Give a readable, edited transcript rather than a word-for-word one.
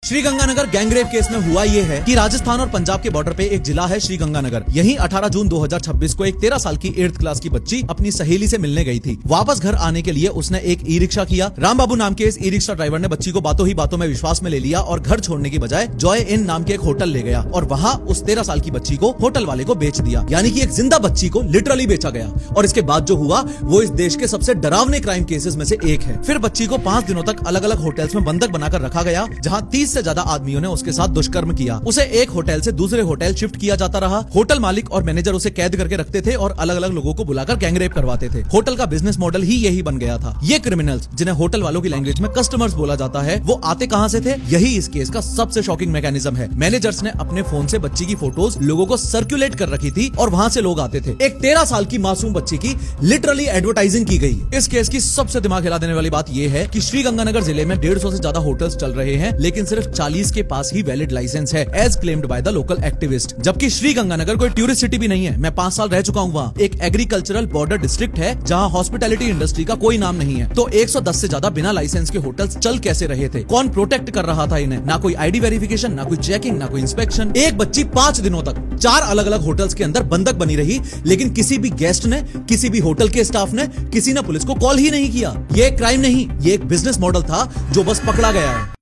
Sriganganagar gangrape case में हुआ ये है कि राजस्थान और पंजाब के बॉर्डर पे एक जिला है श्रीगंगानगर। यहीं 18 जून 2026 को एक 13 साल की 8th क्लास की बच्ची अपनी सहेली से मिलने गई थी। वापस घर आने के लिए उसने एक ई रिक्शा किया। राम बाबू नाम के इस ई रिक्शा ड्राइवर ने बच्ची को बातों ही बातों में विश्वास में ले लिया और घर छोड़ने की बजाय जॉय इन नाम के एक होटल ले गया और वहाँ उस 13 साल की बच्ची को होटल वाले को बेच दिया। यानी कि एक जिंदा बच्ची को लिटरली बेचा गया। और इसके बाद जो हुआ वो इस देश के सबसे डरावने क्राइम केसेस में से एक है। फिर बच्ची को 5 दिनों तक अलग अलग होटल्स में बंधक बनाकर रखा गया, जहाँ 30 से ज्यादा आदमियों ने उसके साथ दुष्कर्म किया। उसे एक होटल से दूसरे होटल शिफ्ट किया जाता रहा। होटल मालिक और मैनेजर उसे कैद करके रखते थे और अलग अलग लोगों को बुलाकर गैंगरेप करवाते थे। होटल का बिजनेस मॉडल ही यही बन गया था। ये क्रिमिनल्स, जिन्हें होटल वालों की लैंग्वेज में कस्टमर्स बोला जाता है, वो आते कहां से थे? यही इस केस का सबसे शॉकिंग मैकेनिज्म है। मैनेजर्स ने अपने फोन से बच्ची की फोटोज लोगों को सर्कुलेट कर रखी थी और वहां से लोग आते थे। एक 13 साल की मासूम बच्ची की लिटरली एडवर्टाइजिंग की गई। इस केस की सबसे दिमाग हिला देने वाली बात यह है कि श्रीगंगानगर जिले में 150 से ज्यादा होटल्स चल रहे हैं, लेकिन सिर्फ 40 के पास ही वैलिड लाइसेंस है, as claimed by the local activist. जबकि श्रीगंगानगर कोई टूरिस्ट सिटी भी नहीं है। मैं 5 साल रह चुका हूँ वहाँ। एक एग्रीकल्चरल बॉर्डर डिस्ट्रिक्ट है जहाँ हॉस्पिटैलिटी इंडस्ट्री का कोई नाम नहीं है। तो 110 से ज्यादा बिना लाइसेंस के होटल्स चल कैसे रहे थे? कौन प्रोटेक्ट कर रहा था इन्हें? ना कोई आईडी वेरिफिकेशन, ना कोई चेकिंग, ना कोई इंस्पेक्शन। एक बच्ची 5 दिनों तक 4 अलग अलग होटल्स के अंदर बंधक बनी रही, लेकिन किसी भी गेस्ट ने, किसी भी होटल के स्टाफ ने, किसी ने पुलिस को कॉल ही नहीं किया। ये क्राइम नहीं, ये एक बिजनेस मॉडल था जो बस पकड़ा गया है।